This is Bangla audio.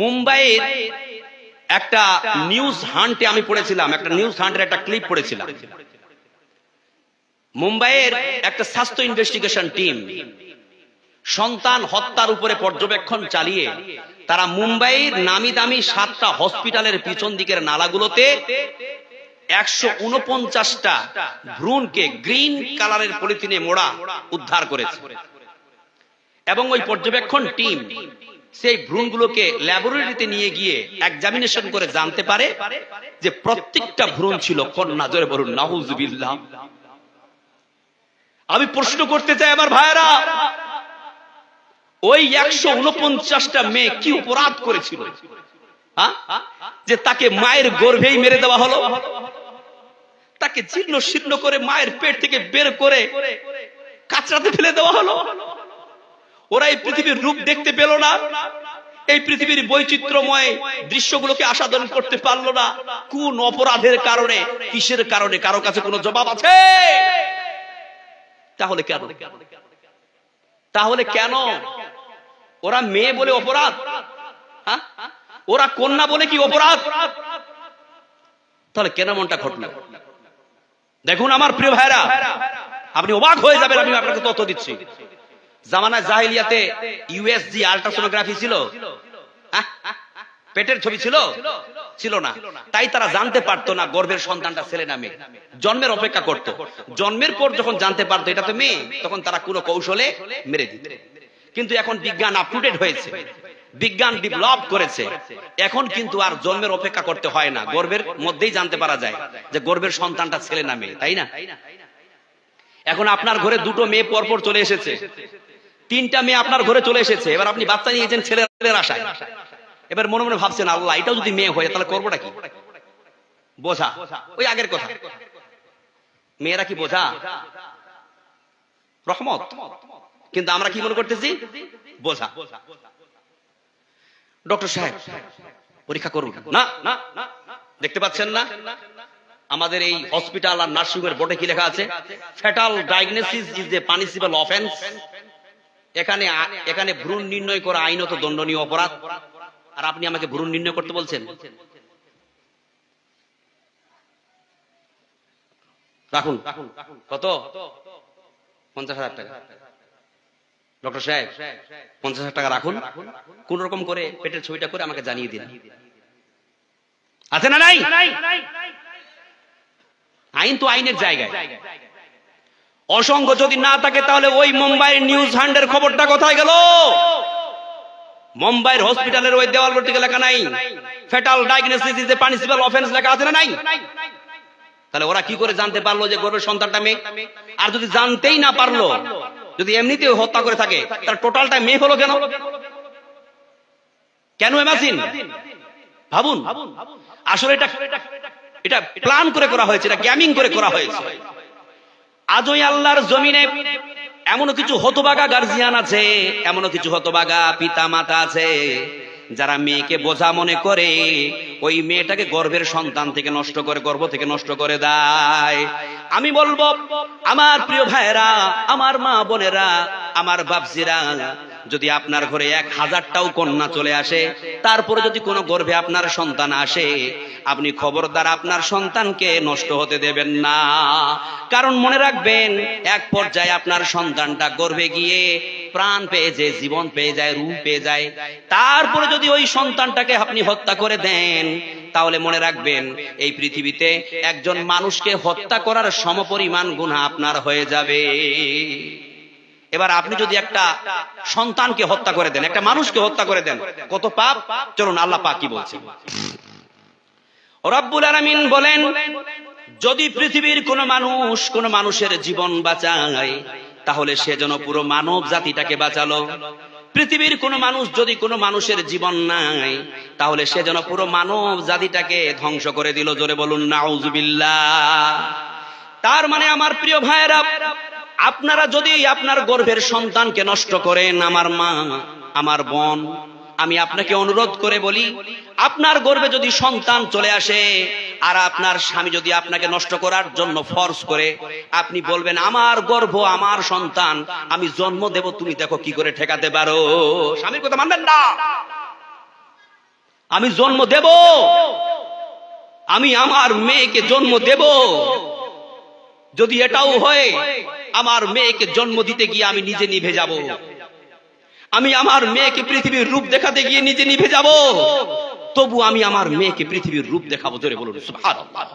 মুম্বাইয়ের একটা নিউজ হান্টে আমি পড়েছিলাম, একটা নিউজ হান্টের একটা ক্লিপ পড়েছিলাম। মুম্বাইয়ের একটা স্বাস্থ্য ইনভেস্টিগেশন টিম সন্তান হত্যার উপরে পর্যবেক্ষণ চালিয়ে তারা মুম্বাইয়ের নামি দামি 7টা হসপিটালের পিছন দিকের নালাগুলোতে 149টা ভ্রূণকে গ্রিন কালারের পলিথিনে মোড়া উদ্ধার করেছে। এবং ওই পর্যবেক্ষণ টিম সেই ভ্রূণগুলোকে ল্যাবরেটরিতে নিয়ে গিয়ে এক্সামিনেশন করে জানতে পারে যে প্রত্যেকটা ভ্রূণ ছিল কন্যা। জোরে বলুন নাউজুবিল্লাহ। আমি প্রশ্ন করতে চাই আমার ভাইয়েরা, ওই 149টা মেয়ে কি অপরাধ করেছিল যে তাকে মায়ের গর্ভেই মেরে দেওয়া হলো? তাকে জীর্ণ শীর্ণ করে মায়ের পেট থেকে বের করে কাচরাতে ফেলে দেওয়া হলো। ওরা এই পৃথিবীর রূপ দেখতে পেল না, এই পৃথিবীর বৈচিত্র্যময় দৃশ্যগুলোকে আস্বাদন করতে পারলো না। কোন অপরাধের কারণে, কিসের কারণে? কারো কাছে কোনো জবাব আছে? তাহলে কেন? তাহলে কেন ওরা মেয়ে বলে অপরাধ? ওরা কন্যা বলে কি অপরাধ? তাহলে কেন মনটা ঘটলো? দেখুন আমার প্রিয় ভাইরা, আপনি অবাক হয়ে যাবেন, আমি আপনাকে তথ্য দিচ্ছি। জামানায় জাহেলিয়াতে ইউএসজি আল্ট্রাসোনোগ্রাফি ছিল, পেটের ছবি ছিল ছিল না। তাই তারা জানতে পারতো না গর্ভের সন্তানটা ছেলে না মেয়ে। জন্মের অপেক্ষা করত। জন্মের পর যখন জানতে পারতো এটা তো মেয়ে, তখন তারা কোনো কৌশলে মেরে দিত। কিন্তু এখন বিজ্ঞান আপ টু ডেট হয়েছে, বিজ্ঞান ডেভেলপ করেছে। এখন কিন্তু আর জন্মের অপেক্ষা করতে হয় না, গর্ভের মধ্যেই জানতে পারা যায় যে গর্ভের সন্তানটা ছেলে না মেয়ে, তাই না? এখন আপনার ঘরে 2টো মেয়ে পরপর চলে এসেছে, 3টা মেয়ে আপনার ঘরে চলে এসেছে। এবার আপনি বাচ্চা নিয়েছেন ছেলের আশায়। এবার মনে মনে ভাবছেন, আল্লাহ এটাও যদি মেয়ে হয় তাহলে করবোটা কি? বোঝা। ওই আগের কথা, মেয়েরা কি বোঝা? রহমত। কিন্তু আমরা কি মনে করতেছি? বোঝা। ডক্টর সাহেব পরীক্ষা করুন না, দেখতে পাচ্ছেন না আমাদের এই হসপিটাল আর নার্সিং এর বোর্ডে কি লেখা আছে? Fetal diagnosis is a punishable offence. এখানে ভ্রূণ নির্ণয় করা আইনত দণ্ডনীয় অপরাধ। আর আপনি আমাকে ভ্রূণ নির্ণয় করতে বলছেন? রাখুন। কত? 50,000 টাকা। ডক্টর সাহেব 50,000 টাকা রাখুন, কোন রকম করে পেটের ছবিটা করে আমাকে জানিয়ে দিন। আছে না নাই? আইন তো আইনের জায়গায়। অসংখ্য যদি না থাকে তাহলে ওই মুম্বাইয়ের নিউজ হান্ডের খবরটা কোথায় গেল? মুম্বাইয়ের হসপিটালের ওই দেওয়ালটিতে লেখা নাই fetal diagnosis is a punishable offence, লেখা আছে না নাই? তাহলে ওরা কি করে জানতে পারলো যে গর্ভের সন্তানটা মেয়ে? আর যদি জানতেই না পারলো, যদি এমনিতেও হত্যা করে থাকে, তার টোটালটা মেয়ে হলো কেন? কেন এমাজিন? ভাবুন। আসলে এটা প্ল্যান করে করা হয়েছে, এটা গ্যামিং করে করা হয়েছে। আজই আল্লাহর জমিনে এমন কিছু হতভাগা গার্জিয়ান আছে, এমন কিছু হতভাগা পিতা মাতা আছে যারা মেয়েকে বোঝা মনে করে ওই মেয়েটাকে গর্ভের সন্তান থেকে নষ্ট করে, গর্ভ থেকে নষ্ট করে দেয়। আমি বলবো আমার প্রিয় ভাইয়েরা, আমার মা বোনেরা, আমার বাপজিরা, যদি আপনার ঘরে 1000টাও কন্যা চলে আসে, তারপরে যদি কোনো গর্ভে আপনার সন্তান আসে, আপনি খবরদার আপনার সন্তানকে নষ্ট হতে দেবেন না। কারণ মনে রাখবেন, এক পর্যায়ে আপনার সন্তানটা গর্ভে গিয়ে প্রাণ পেয়ে যায়, জীবন পেয়ে যায়, রূপ পেয়ে যায়। তারপরে যদি ওই সন্তানটাকে আপনি হত্যা করে দেন, তাহলে মনে রাখবেন এই পৃথিবীতে একজন মানুষকে হত্যা করার সমপরিমাণ গুনাহ আপনার হয়ে যাবে। এবার আপনি যদি একটা সন্তানকে হত্যা করে দেন, একটা মানুষকে হত্যা করে দেন, কত পাপ! চলুন আল্লাহ পাক কি বলছেন। রব্বুল আলামিন বলেন, যদি পৃথিবীর কোন মানুষ কোন মানুষের জীবন বাঁচায়, তাহলে সে যেন পুরো মানব জাতিটাকে বাঁচালো। পৃথিবীর কোন মানুষ যদি কোন মানুষের জীবন নাই, তাহলে সে যেন পুরো মানব জাতিটাকে ধ্বংস করে দিল। জোরে বলুন নাউজুবিল্লাহ। তার মানে আমার প্রিয় ভাইয়েরা, আপনারা যদি আপনার গর্ভের সন্তানকে নষ্ট করেন, আমার মা, আমার বোন, আমি আপনাকে অনুরোধ করে বলি, আপনার গর্ভে যদি সন্তান চলে আসে আর আপনার স্বামী যদি আপনাকে নষ্ট করার জন্য ফোর্স করে, আপনি বলবেন আমার গর্ভ, আমার সন্তান, আমি জন্ম দেব, তুমি দেখো কি করে ঠেকাতে পারো। স্বামীর কথা মানবেন না। আমি জন্ম দেব, আমি আমার মেয়েকে জন্ম দেব। যদি এটাও হয় আমার মেয়েকে জন্ম দিতে গিয়ে আমি নিজে নিভে যাব, আমি আমার মেয়েকে পৃথিবীর রূপ দেখাতে গিয়ে নিজে নিভে যাব, তবু আমি আমার মেয়েকে পৃথিবীর রূপ দেখাবো। জোরে বলুন সুবহানাল্লাহ।